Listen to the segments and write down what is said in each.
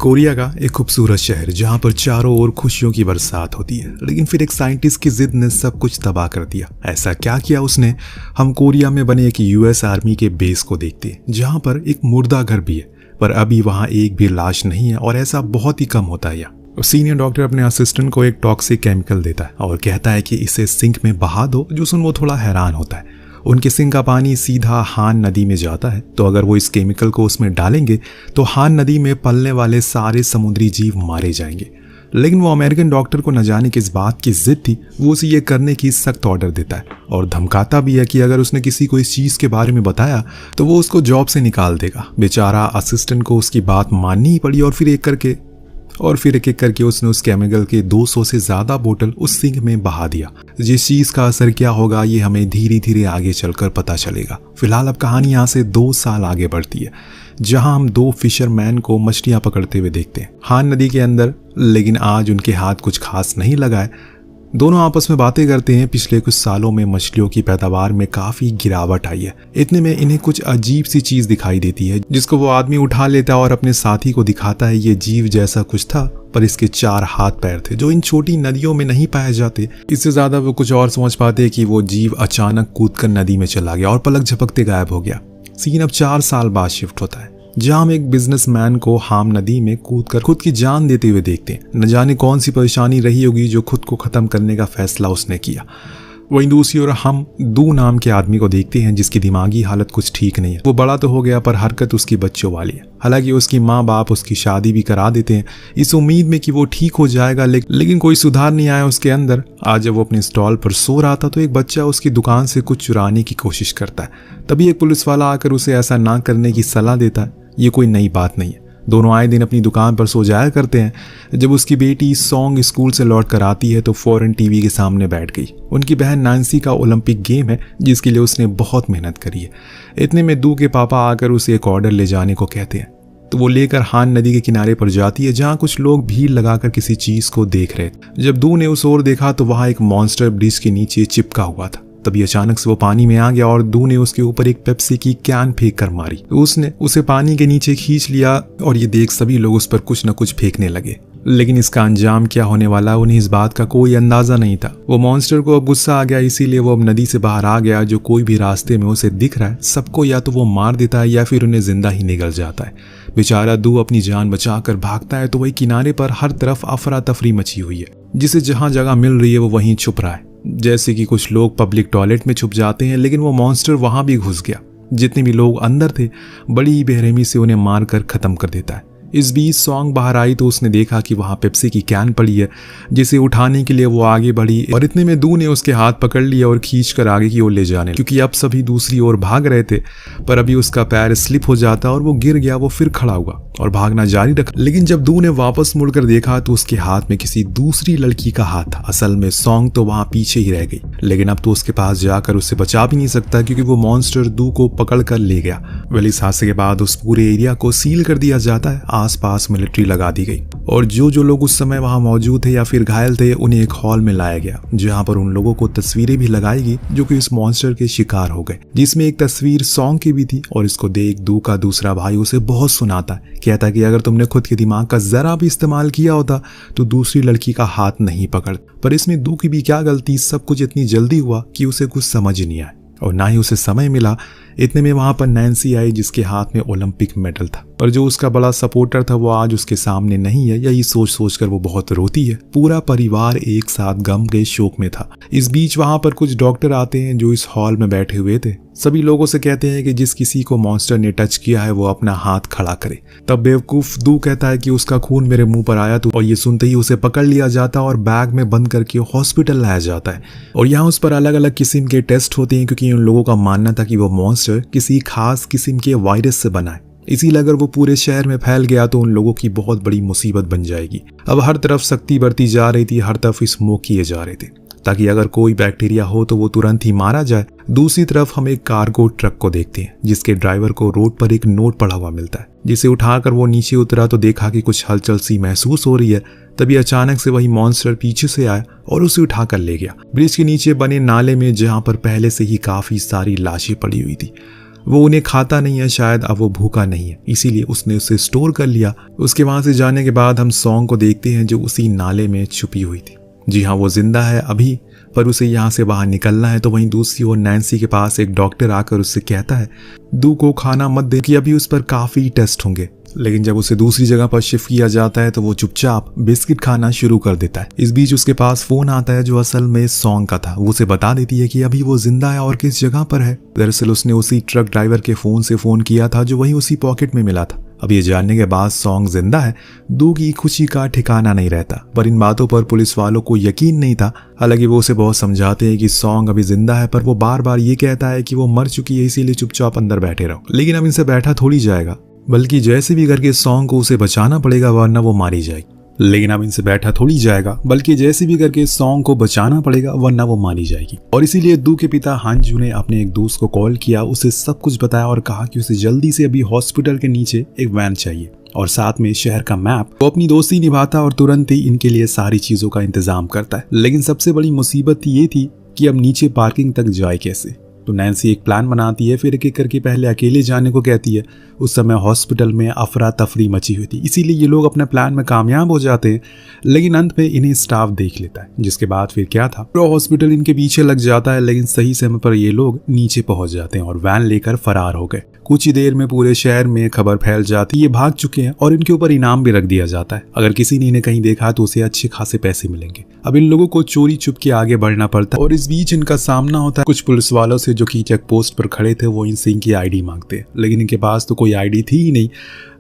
Korea का एक खूबसूरत शहर जहां पर चारों ओर खुशियों की बरसात होती है, लेकिन फिर एक साइंटिस्ट की जिद ने सब कुछ तबाह कर दिया। ऐसा क्या किया उसने? हम कोरिया में बने एक यूएस आर्मी के बेस को देखते हैं जहां पर एक मुर्दा घर भी है, पर अभी वहां एक भी लाश नहीं है और ऐसा बहुत ही कम होता है। यहाँ सीनियर डॉक्टर अपने असिस्टेंट को एक टॉक्सिक केमिकल देता है और कहता है कि इसे सिंक में बहा दो। जो सुन वो थोड़ा हैरान होता है। उनके सिंक का पानी सीधा हान नदी में जाता है, तो अगर वो इस केमिकल को उसमें डालेंगे तो हान नदी में पलने वाले सारे समुद्री जीव मारे जाएंगे। लेकिन वो अमेरिकन डॉक्टर को न जाने किस बात की जिद थी, वो उसे ये करने की सख्त ऑर्डर देता है और धमकाता भी है कि अगर उसने किसी को इस चीज़ के बारे में बताया तो वो उसको जॉब से निकाल देगा। बेचारा असिस्टेंट को उसकी बात माननी ही पड़ी और फिर एक एक करके उसने उस केमिकल के 200 से ज़्यादा बोतल उस सिंक में बहा दिया। जिस चीज़ का असर क्या होगा ये हमें धीरे धीरे आगे चलकर पता चलेगा। फिलहाल अब कहानी यहाँ से 2 साल आगे बढ़ती है, जहां हम 2 फिशरमैन को मछलियां पकड़ते हुए देखते हैं हान नदी के अंदर। लेकिन आज उनके हाथ कुछ खास नहीं लगा है। दोनों आपस में बातें करते हैं। पिछले कुछ सालों में मछलियों की पैदावार में काफी गिरावट आई है। इतने में इन्हें कुछ अजीब सी चीज दिखाई देती है, जिसको वो आदमी उठा लेता है और अपने साथी को दिखाता है। ये जीव जैसा कुछ था, पर इसके 4 हाथ पैर थे जो इन छोटी नदियों में नहीं पाए जाते। इससे ज्यादा वो कुछ और समझ पाते कि वो जीव अचानक कूदकर नदी में चला गया और पलक झपकते गायब हो गया। सीन अब 4 साल बाद शिफ्ट होता है, जहां हम एक बिजनेसमैन को हाम नदी में कूदकर खुद की जान देते हुए देखते हैं। न जाने कौन सी परेशानी रही होगी जो खुद को खत्म करने का फैसला उसने किया। वहीं दूसरी ओर हम दू नाम के आदमी को देखते हैं जिसकी दिमागी हालत कुछ ठीक नहीं है। वो बड़ा तो हो गया पर हरकत उसकी बच्चों वाली है। हालांकि उसकी माँ बाप उसकी शादी भी करा देते हैं इस उम्मीद में कि वो ठीक हो जाएगा, लेकिन कोई सुधार नहीं आया उसके अंदर। आज जब वो अपने स्टॉल पर सो रहा था तो एक बच्चा उसकी दुकान से कुछ चुराने की कोशिश करता है। तभी एक पुलिस वाला आकर उसे ऐसा ना करने की सलाह देता है। ये कोई नई बात नहीं है, दोनों आए दिन अपनी दुकान पर सो जाया करते हैं। जब उसकी बेटी सॉन्ग स्कूल से लौट कर आती है तो फौरन टीवी के सामने बैठ गई। उनकी बहन नैन्सी का ओलंपिक गेम है जिसके लिए उसने बहुत मेहनत करी है। इतने में दू के पापा आकर उसे एक ऑर्डर ले जाने को कहते हैं, तो वो लेकर हान नदी के किनारे पर जाती है जहां कुछ लोग भीड़ लगाकर किसी चीज को देख रहे थे। जब दू ने उस ओर देखा तो वहां एक मॉन्स्टर ब्रिज के नीचे चिपका हुआ था। तभी अचानक से वो पानी में आ गया और दू ने उसके ऊपर एक पेप्सी की कैन फेंक कर मारी। उसने उसे पानी के नीचे खींच लिया और ये देख सभी लोग उस पर कुछ न कुछ फेंकने लगे। लेकिन इसका अंजाम क्या होने वाला उन्हें इस बात का कोई अंदाजा नहीं था। वो मॉन्स्टर को अब गुस्सा आ गया, इसीलिए वो अब नदी से बाहर आ गया। जो कोई भी रास्ते में उसे दिख रहा है सबको या तो वो मार देता है या फिर उन्हें जिंदा ही निगल जाता है। बेचारा दू अपनी जान बचाकर भागता है तो वही किनारे पर हर तरफ अफरा तफरी मची हुई है। जिसे जहां जगह मिल रही है वो वहीं छुप रहा है। जैसे कि कुछ लोग पब्लिक टॉयलेट में छुप जाते हैं, लेकिन वो मॉन्स्टर वहां भी घुस गया। जितने भी लोग अंदर थे बड़ी ही बेरहमी से उन्हें मारकर खत्म कर देता है। इस बीच सॉन्ग बाहर आई तो उसने देखा कि वहां पेप्सी की कैन पड़ी है, जिसे उठाने के लिए वो आगे बढ़ी और इतने में दू ने उसके हाथ पकड़ लिया और खींचकर आगे की ओर ले जाने, क्योंकि अब सभी दूसरी ओर भाग रहे थे। पर अभी उसका पैर स्लिप हो जाता और वो गिर गया। वो फिर खड़ा हुआ और भागना जारी रखा, लेकिन जब दू ने वापस मुड़कर देखा तो उसके हाथ में किसी दूसरी लड़की का हाथ था। असल में सॉन्ग तो वहां पीछे ही रह गई, लेकिन अब तो उसके पास जाकर उसे बचा भी नहीं सकता क्योंकि वो मॉन्स्टर दू को पकड़ कर ले गया। वेल इस हादसे के बाद उस पूरे एरिया को सील कर दिया जाता है। आसपास मिलिट्री लगा दी गई और जो लोग उस समय वहां मौजूद थे या फिर घायल थे उन्हें एक हॉल में लाया गया, जहां पर उन लोगों को तस्वीरें भी लगाई गई जो कि इस मॉन्स्टर के शिकार हो गए। जिसमें एक तस्वीर सॉन्ग की भी थी और इसको देख दू का दूसरा भाई उसे बहुत सुनाता है। कहता है कि अगर तुमने खुद के दिमाग का जरा भी इस्तेमाल किया होता तो दूसरी लड़की का हाथ नहीं पकड़। पर इसमें दू की भी क्या गलती, सब कुछ इतनी जल्दी हुआ कि उसे कुछ समझ नहीं आया और ना ही उसे समय मिला। इतने में वहां पर नैन्सी आई जिसके हाथ में ओलंपिक मेडल था, पर जो उसका बड़ा सपोर्टर था वो आज उसके सामने नहीं है। यही सोच सोचकर वो बहुत रोती है। पूरा परिवार एक साथ गम के शोक में था। इस बीच वहां पर कुछ डॉक्टर आते हैं जो इस हॉल में बैठे हुए थे। सभी लोगों से कहते हैं कि जिस किसी को मॉन्स्टर ने टच किया है वो अपना हाथ खड़ा करे। तब बेवकूफ दू कहता है कि उसका खून मेरे मुंह पर आया तो, और ये सुनते ही उसे पकड़ लिया जाता और बैग में बंद करके हॉस्पिटल लाया जाता है। और यहाँ उस पर अलग अलग किस्म के टेस्ट होते हैं क्योंकि उन लोगों का मानना था कि वो मॉन्स्टर किसी खास किस्म के वायरस से बना है। इसीलिए अगर वो पूरे शहर में फैल गया तो उन लोगों की बहुत बड़ी मुसीबत बन जाएगी। अब हर तरफ सख्ती बढ़ती जा रही थी, हर तरफ स्मोक किए जा रहे थे ताकि अगर कोई बैक्टीरिया हो तो वो तुरंत ही मारा जाए। दूसरी तरफ हम एक कार्गो ट्रक को देखते हैं जिसके ड्राइवर को रोड पर एक नोट पड़ा हुआ मिलता है, जिसे उठाकर वो नीचे उतरा तो देखा कि कुछ हलचल सी महसूस हो रही है। तभी अचानक से वही मॉन्स्टर पीछे से आया और उसे उठाकर ले गया ब्रिज के नीचे बने नाले में, जहां पर पहले से ही काफी सारी लाशें पड़ी हुई थी। वो उन्हें खाता नहीं है, शायद अब वो भूखा नहीं है, इसीलिए उसने उसे स्टोर कर लिया। उसके वहां से जाने के बाद हम सॉन्ग को देखते हैं जो उसी नाले में छुपी हुई थी। जी हाँ, वो जिंदा है अभी, पर उसे यहाँ से बाहर निकलना है। तो वहीं दूसरी ओर नैन्सी के पास एक डॉक्टर आकर उससे कहता है दू को खाना मत दे कि अभी उस पर काफी टेस्ट होंगे। लेकिन जब उसे दूसरी जगह पर शिफ्ट किया जाता है तो वो चुपचाप बिस्किट खाना शुरू कर देता है। इस बीच उसके पास फोन आता है जो असल में सॉन्ग का था। वो उसे बता देती है कि अभी वो जिंदा है और किस जगह पर है। दरअसल उसने उसी ट्रक ड्राइवर के फोन से फोन किया था जो वहीं उसी पॉकेट में मिला था। अब ये जानने के बाद सॉन्ग जिंदा है, दू की खुशी का ठिकाना नहीं रहता। पर इन बातों पर पुलिस वालों को यकीन नहीं था। हालांकि वो उसे बहुत समझाते हैं कि सॉन्ग अभी जिंदा है, पर वो बार बार ये कहता है कि वो मर चुकी है, इसीलिए चुपचाप अंदर बैठे रहो। लेकिन अब इनसे बैठा थोड़ी जाएगा, बल्कि जैसे भी करके सॉन्ग को उसे बचाना पड़ेगा, वरना वो मारी जाएगी। और इसीलिए दू के पिता हांजू ने अपने एक दोस्त को कॉल किया, उसे सब कुछ बताया और कहा कि उसे जल्दी से अभी हॉस्पिटल के नीचे एक वैन चाहिए और साथ में शहर का मैप। वो अपनी दोस्ती निभाता और तुरंत ही इनके लिए सारी चीजों का इंतजाम करता है। लेकिन सबसे बड़ी मुसीबत ये थी कि अब नीचे पार्किंग तक जाए कैसे। तो नैन्सी एक प्लान बनाती है, फिर एक एक करके पहले अकेले जाने को कहती है। उस समय हॉस्पिटल में अफरा तफरी मची हुई थी, इसीलिए ये लोग अपने प्लान में कामयाब हो जाते हैं। लेकिन अंत में इन्हें स्टाफ देख लेता है, जिसके बाद फिर क्या था, पूरा हॉस्पिटल इनके पीछे लग जाता है। लेकिन सही समय पर ये लोग नीचे पहुंच जाते हैं और वैन लेकर फरार हो गए। कुछ ही देर में पूरे शहर में खबर फैल जाती है ये भाग चुके हैं और इनके ऊपर इनाम भी रख दिया जाता है। अगर किसी ने इन्हें कहीं देखा तो उसे अच्छे खासे पैसे मिलेंगे। अब इन लोगों को चोरी छुप के आगे बढ़ना पड़ता है और इस बीच इनका सामना होता है कुछ पुलिस वालों से जो कि चेक पोस्ट पर खड़े थे। वो इनसे इनकी आईडी मांगते हैं, लेकिन इनके पास तो कोई आईडी थी ही नहीं।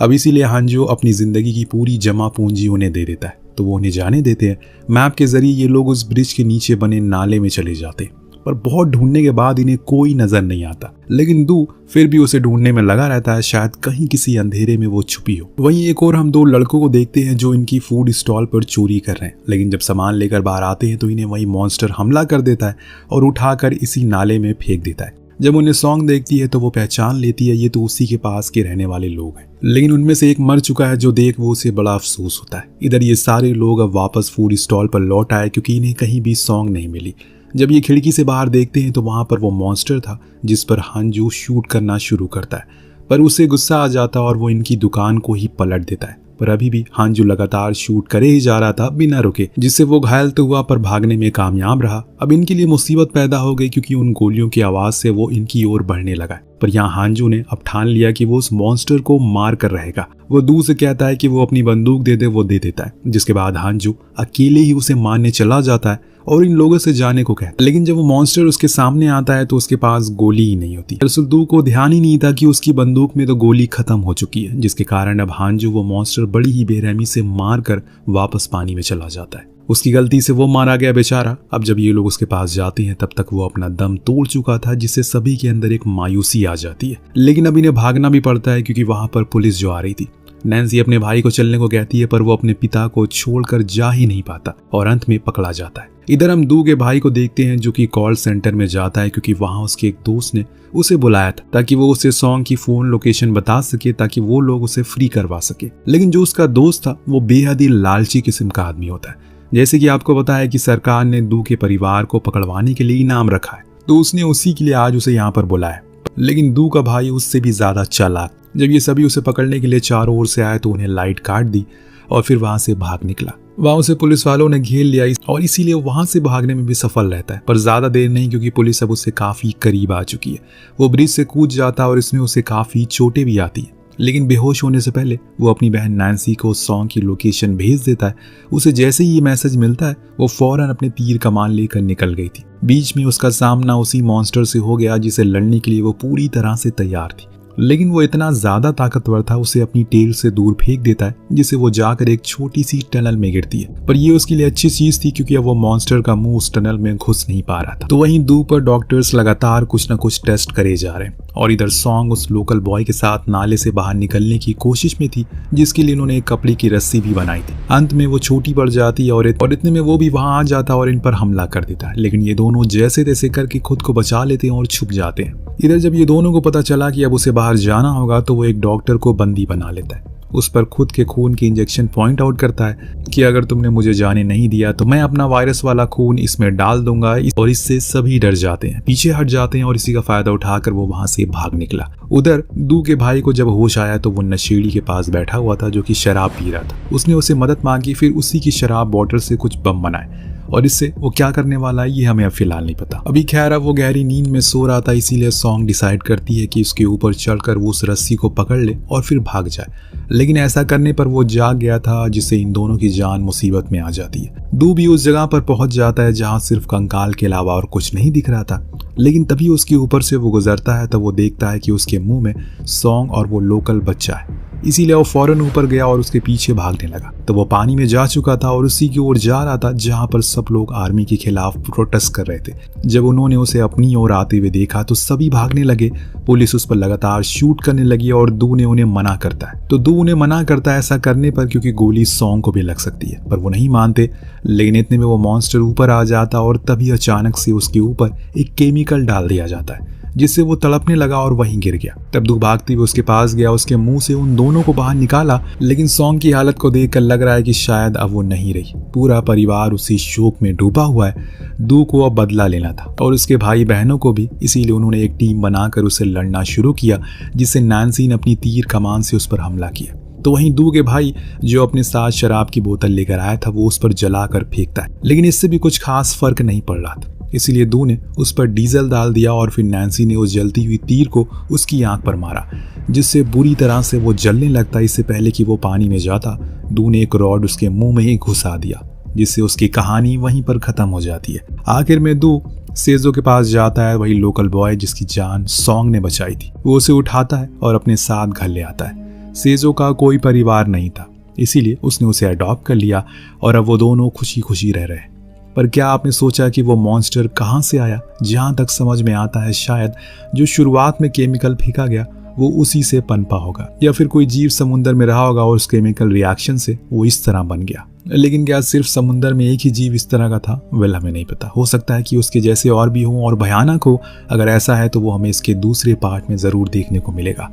अब इसीलिए हांजो अपनी जिंदगी की पूरी जमा पूंजी उन्हें दे देता है। तो वो उन्हें जाने देते हैं। मैप के जरिए ये लोग उस ब्रिज के नीचे बने नाले में चले जाते हैं, पर बहुत ढूंढने के बाद इन्हें कोई नजर नहीं आता। लेकिन दू फिर भी उसे ढूंढने में लगा रहता है, शायद कहीं किसी अंधेरे में वो छुपी हो। वहीं एक और हम दो लड़कों को देखते हैं जो इनकी फूड स्टॉल पर चोरी कर रहे हैं। लेकिन जब सामान लेकर बाहर आते हैं तो इन्हें वही मॉन्स्टर हमला कर देता है और उठाकर इसी नाले में फेंक देता है। जब उन्हें सॉन्ग देखती है तो वो पहचान लेती है ये तो उसी के पास के रहने वाले लोग हैं। लेकिन उनमें से एक मर चुका है जो देख वो उसे बड़ा अफसोस होता है। इधर ये सारे लोग अब वापस फूड स्टॉल पर लौट आए क्योंकि इन्हें कहीं भी सॉन्ग नहीं मिली। जब ये खिड़की से बाहर देखते हैं तो वहां पर वो मॉन्स्टर था जिस पर हांजू शूट करना शुरू करता है, पर उसे गुस्सा आ जाता और वो इनकी दुकान को ही पलट देता है। पर अभी भी हांजू लगातार शूट करे ही जा रहा था बिना रुके, जिससे वो घायल तो हुआ पर भागने में कामयाब रहा। अब इनके लिए मुसीबत पैदा हो गई क्योंकि उन गोलियों की आवाज से वो इनकी ओर बढ़ने लगा। पर यहाँ हांजू ने अब ठान लिया कि वो उस मॉन्स्टर को मार कर रहेगा। वो दू से कहता है कि वो अपनी बंदूक दे दे, वो दे देता है, जिसके बाद हांजू अकेले ही उसे मारने चला जाता है और इन लोगों से जाने को कहता है। लेकिन जब वो मॉन्स्टर उसके सामने आता है तो उसके पास गोली ही नहीं होती। दरअसल दू को ध्यान ही नहीं था कि उसकी बंदूक में तो गोली खत्म हो चुकी है, जिसके कारण अब हांजू वो मॉन्स्टर बड़ी ही बेरहमी से मार कर वापस पानी में चला जाता है। उसकी गलती से वो मारा गया बेचारा। अब जब ये लोग उसके पास जाते हैं तब तक वो अपना दम तोड़ चुका था, जिससे सभी के अंदर एक मायूसी आ जाती है। लेकिन अब इन्हें भागना भी पड़ता है क्योंकि वहां पर पुलिस जो आ रही थी। नैन्सी अपने भाई को चलने को कहती है पर वो अपने पिता को छोड़कर जा ही नहीं पाता और अंत में पकड़ा जाता है। इधर हम दू के भाई को देखते हैं जो कि कॉल सेंटर में जाता है क्योंकि वहां उसके एक दोस्त ने उसे बुलाया था ताकि वो उसे सॉन्ग की फोन लोकेशन बता सके ताकि वो लोग उसे फ्री करवा सके। लेकिन जो उसका दोस्त था वो बेहद ही लालची किस्म का आदमी होता है। जैसे कि आपको पता है कि सरकार ने दू के परिवार को पकड़वाने के लिए इनाम रखा है, तो उसने उसी के लिए आज उसे यहाँ पर बुलाया। लेकिन दू का भाई उससे भी ज्यादा चालाक। जब ये सभी उसे पकड़ने के लिए चारों ओर से आए तो उन्हें लाइट काट दी और फिर वहां से भाग निकला। वहां उसे पुलिस वालों ने घेर लिया और इसीलिए वहां से भागने में भी सफल रहता है, पर ज्यादा देर नहीं क्योंकि पुलिस अब उससे काफी करीब आ चुकी है। वो ब्रिज से कूद जाता है और इसमें उसे काफी चोटें भी आती है। लेकिन बेहोश होने से पहले वो अपनी बहन नैन्सी को सॉन्ग की लोकेशन भेज देता है। उसे जैसे ही ये मैसेज मिलता है वो फौरन अपने तीर कमान लेकर निकल गई थी। बीच में उसका सामना उसी मॉन्स्टर से हो गया जिसे लड़ने के लिए वो पूरी तरह से तैयार थी। लेकिन वो इतना ज्यादा ताकतवर था, उसे अपनी टेल से दूर फेंक देता है जिससे वो जाकर एक छोटी सी टनल में गिरती है। पर ये उसके लिए अच्छी चीज थी क्योंकि अब वो मॉन्स्टर का मुंह उस टनल में घुस नहीं पा रहा था। तो वहीं दू पर डॉक्टर्स लगातार कुछ न कुछ टेस्ट करे जा रहे हैं और इधर सॉन्ग उस लोकल बॉय के साथ नाले से बाहर निकलने की कोशिश में थी, जिसके लिए उन्होंने एक कपड़े की रस्सी भी बनाई थी। अंत में वो छोटी पड़ जाती है और इतने में वो भी वहां आ जाता और इन पर हमला कर देता है। लेकिन ये दोनों जैसे तैसे करके खुद को बचा लेते हैं और छुप जाते हैं। इधर जब ये दोनों को पता चला कि अब उसे बाहर जाना होगा तो वो एक डॉक्टर को बंदी बना लेता है उस पर खुद के खून के इंजेक्शन पॉइंट आउट करता है कि अगर तुमने मुझे जाने नहीं दिया तो मैं अपना वायरस वाला खून इसमें डाल दूंगा, और इससे सभी डर जाते हैं, पीछे हट जाते हैं और इसी का फायदा उठाकर वो वहां से भाग निकला। उधर दू के भाई को जब होश आया तो वो नशेड़ी के पास बैठा हुआ था जो कि शराब पी रहा था। उसने उसे मदद मांगी, फिर उसी की शराब बॉटल से कुछ बम बनाए, और इससे वो क्या करने वाला है ये हमें अब फिलहाल नहीं पता। अभी खैर अब वो गहरी नींद में सो रहा था, इसीलिए सॉन्ग डिसाइड करती है कि उसके ऊपर चढ़कर वो उस रस्सी को पकड़ ले और फिर भाग जाए, लेकिन ऐसा करने पर वो जाग गया था, जिससे इन दोनों की जान मुसीबत में आ जाती है। दू भी उस जगह पर पहुंच जाता है जहां सिर्फ कंकाल के अलावा और कुछ नहीं दिख रहा था, लेकिन तभी उसके ऊपर से वो गुजरता है तब वो देखता है कि उसके मुंह में सॉन्ग और वो लोकल बच्चा है, इसीलिए वो फौरन ऊपर गया और उसके पीछे भागने लगा। तो वो पानी में जा चुका था और उसी की ओर जा रहा था जहां पर सब लोग आर्मी के खिलाफ प्रोटेस्ट कर रहे थे। जब उन्होंने उसे अपनी ओर आते हुए देखा तो सभी भागने लगे, पुलिस उस पर लगातार शूट करने लगी और दू ने उन्हें मना करता है। तो दू उन्हें मना करता है ऐसा करने पर क्योंकि गोली सॉन्ग को भी लग सकती है, पर वो नहीं मानते। लेकिन इतने में वो मॉन्स्टर ऊपर आ जाता और तभी अचानक से उसके ऊपर एक केमिकल डाल दिया जाता है, जिससे वो तड़पने लगा और वहीं गिर गया। तब दू भागते हुए उसके पास गया, उसके मुंह से उन दोनों को बाहर निकाला, लेकिन सॉन्ग की हालत को देखकर लग रहा है कि शायद अब वो नहीं रही। पूरा परिवार उसी शोक में डूबा हुआ है। दू को अब बदला लेना था और उसके भाई बहनों को भी, इसीलिए उन्होंने एक टीम बनाकर उसे लड़ना शुरू किया, जिससे नैन्सी ने अपनी तीर कमान से उस पर हमला किया। तो वहीं दू के भाई जो अपने साथ शराब की बोतल लेकर आया था वो उस पर जलाकर फेंकता है, लेकिन इससे भी कुछ खास फर्क नहीं पड़ रहा था। इसीलिए दू ने उस पर डीजल डाल दिया और फिर नैन्सी ने उस जलती हुई तीर को उसकी आंख पर मारा, जिससे बुरी तरह से वो जलने लगता। इससे पहले कि वो पानी में जाता, दू ने एक रॉड उसके मुंह में ही घुसा दिया, जिससे उसकी कहानी वहीं पर खत्म हो जाती है। आखिर में दू सेजो के पास जाता है, वही लोकल बॉय जिसकी जान सॉन्ग ने बचाई थी। वो उसे उठाता है और अपने साथ घर ले आता है। सेजो का कोई परिवार नहीं था, इसीलिए उसने उसे अडॉप्ट कर लिया और अब वो दोनों खुशी खुशी रह रहे हैं। पर क्या आपने सोचा कि वो मॉन्स्टर कहाँ से आया? जहाँ तक समझ में आता है शायद जो शुरुआत में केमिकल फेंका गया वो उसी से पनपा होगा, या फिर कोई जीव समुद्र में रहा होगा और उस केमिकल रिएक्शन से वो इस तरह बन गया। लेकिन क्या सिर्फ समुद्र में एक ही जीव इस तरह का था? वेल, हमें नहीं पता। हो सकता है कि उसके जैसे और भी हों और भयानक हो। अगर ऐसा है तो वो हमें इसके दूसरे पार्ट में ज़रूर देखने को मिलेगा।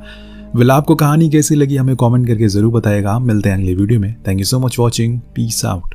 वेल, आपको कहानी कैसी लगी हमें कमेंट करके ज़रूर बताइएगा। मिलते हैं अगले वीडियो में। Thank you so much watching. Peace out.